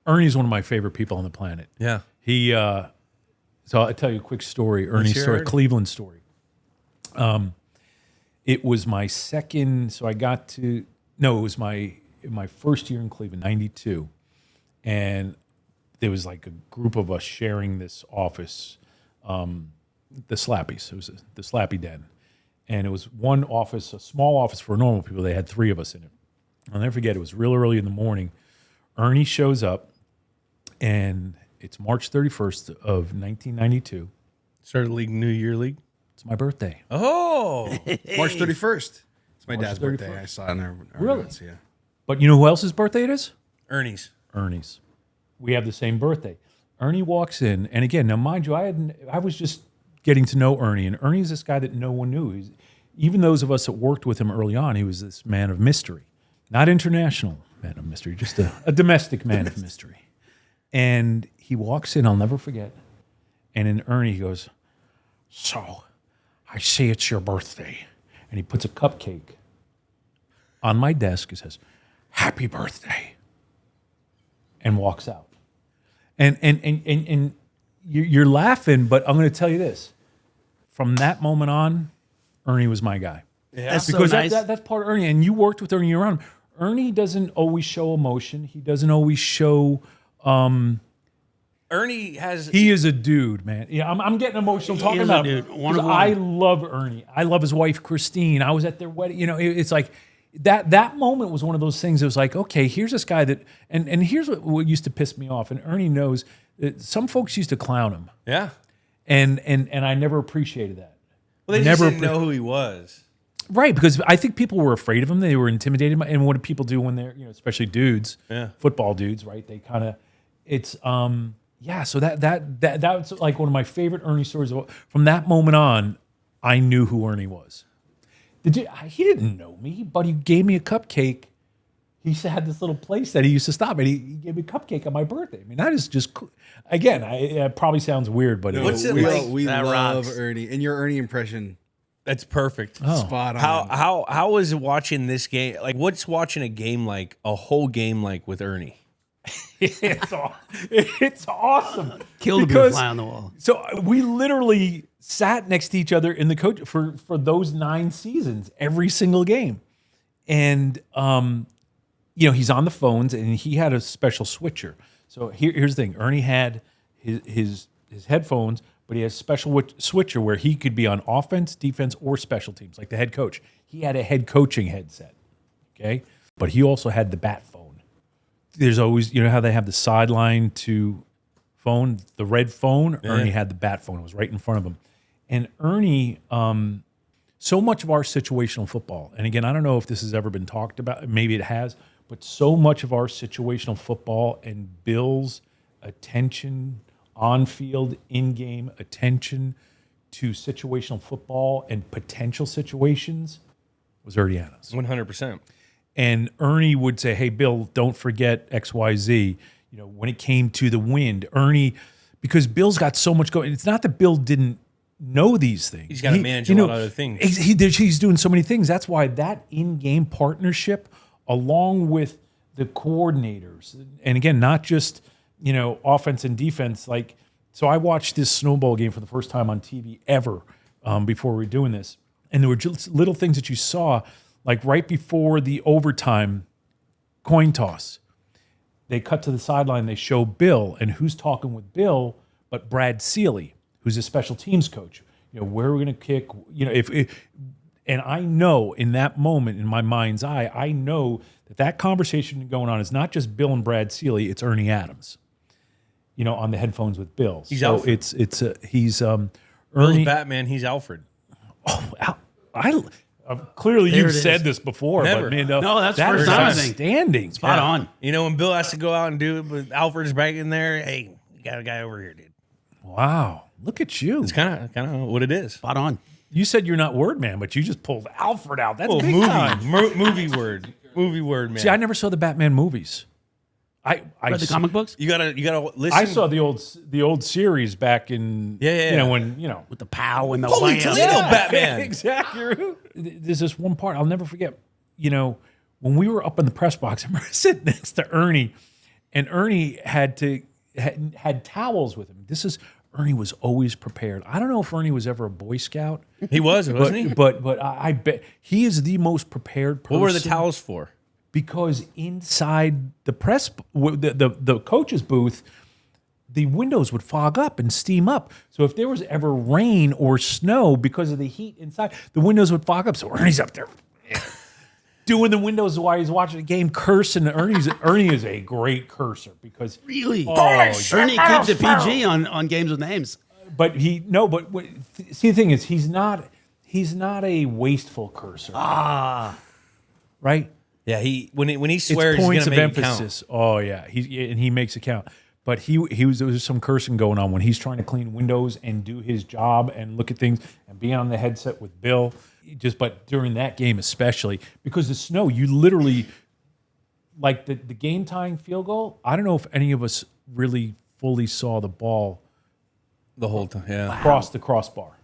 Ernie's one of my favorite people on the planet. Yeah. He. So I'll tell you a quick story. Ernie's story, Cleveland story. It was my second. So I got to. No, it was my first year in Cleveland, '92, and there was like a group of us sharing this office, the Slappies. It was the Slappy Den. And it was one office, a small office for normal people. They had 3 of us in it. I'll never forget, it was real early in the morning. Ernie shows up, and it's March 31st of 1992. Started league, New Year League. It's my birthday. Oh, March 31st. It's my March dad's 31st. birthday. I saw it in our Really? notes, yeah. But you know who else's birthday it is? Ernie's. Ernie's. We have the same birthday. Ernie walks in, and again, now mind you, I was just getting to know Ernie, and Ernie's this guy that no one knew. Even those of us that worked with him early on, he was this man of mystery. Not international man of mystery, just a domestic man of mystery. And he walks in, I'll never forget, and in Ernie he goes, "So, I see it's your birthday." And he puts a cupcake on my desk and says, "Happy birthday," and walks out. And you're laughing, but I'm going to tell you this. From that moment on, Ernie was my guy. Yeah. That's Because so nice. that's part of Ernie. And you worked with Ernie around. Ernie doesn't always show emotion. He doesn't always show... Ernie has... He is a dude, man. Yeah, I'm getting emotional talking is a about dude. him. One of 'Cause one. I love Ernie. I love his wife, Christine. I was at their wedding. You know, it's like... That moment was one of those things that was like, okay, here's this guy that... And here's what used to piss me off. And Ernie knows that some folks used to clown him. Yeah. And I never appreciated that. Well, they just didn't know who he was. Right, because I think people were afraid of him. They were intimidated. And what do people do when they're, especially dudes, football dudes, right? They kind of, it's, so that's like one of my favorite Ernie stories. From that moment on, I knew who Ernie was. He didn't know me, but he gave me a cupcake. He had this little place that he used to stop, and he gave me a cupcake on my birthday. I mean, that is just cool. Again, it probably sounds weird, but What's it like? We That love rocks. Ernie. And your Ernie impression, That's perfect. spot on. How is watching this game? Like, what's watching a game like, a whole game like with Ernie? it's awesome. Kill the Because- fly on the wall. So we literally sat next to each other in the coach for those 9 seasons, every single game. And, he's on the phones, and he had a special switcher. So here's the thing. Ernie had his headphones, but he has a special switcher where he could be on offense, defense, or special teams, like the head coach. He had a head coaching headset, okay? But he also had the bat phone. There's always, how they have the sideline to phone, the red phone? Yeah. Ernie had the bat phone. It was right in front of him. And Ernie, so much of our situational football, and again, I don't know if this has ever been talked about, maybe it has, but so much of our situational football and Bill's attention, on-field, in-game attention to situational football and potential situations was Ernie Adams. 100%. And Ernie would say, "Hey, Bill, don't forget XYZ." When it came to the wind, Ernie, because Bill's got so much going. It's not that Bill didn't know these things. He's got to manage a lot of other things. He's doing so many things. That's why that in-game partnership, along with the coordinators, and again, not just offense and defense. So I watched this snowball game for the first time on TV ever before we were doing this, and there were just little things that you saw, like right before the overtime coin toss. They cut to the sideline. They show Bill, and who's talking with Bill but Brad Seeley, who's a special teams coach. Where we're going to kick. And I know in that moment, in my mind's eye, I know that conversation going on is not just Bill and Brad Seeley. It's Ernie Adams. On the headphones with Bill. He's so Alfred. He's Bill's Ernie. Batman. He's Alfred. Clearly There you've it is. said this before, Never. but man, No, that's that first is time I think. outstanding. Spot on. When Bill has to go out and do it, but Alfred's back in there. Hey, you got a guy over here, dude. Wow, look at you. It's kind of what it is. Spot on. You said you're not word man, but you just pulled Alfred out. That's Oh, big time. movie word, man. See, I never saw the Batman movies. I Read the comic books You gotta listen. I saw the old series back in when with the pow and the Holy wham. Toledo, Batman. exactly. There's this one part I'll never forget. When we were up in the press box, I remember sitting next to Ernie, and Ernie had towels with him. Ernie was always prepared. I don't know if Ernie was ever a Boy Scout. He was, wasn't he? But I bet he is the most prepared person. What were the towels for? Because inside the the coach's booth, the windows would fog up and steam up. So if there was ever rain or snow because of the heat inside, the windows would fog up. So Ernie's up there doing the windows while he's watching the game, cursing. Ernie is a great cursor because Really? Oh, Ernie keeps it PG on Games with Names. But see, the thing is, he's not a wasteful cursor. Right? Yeah, when he swears, It's points he's of gonna make emphasis. Oh yeah, he makes it count. But there was some cursing going on when he's trying to clean windows and do his job and look at things and be on the headset with Bill. But during that game especially, because the snow, you literally, like the game tying field goal. I don't know if any of us really fully saw the ball the whole time. Yeah, cross the crossbar.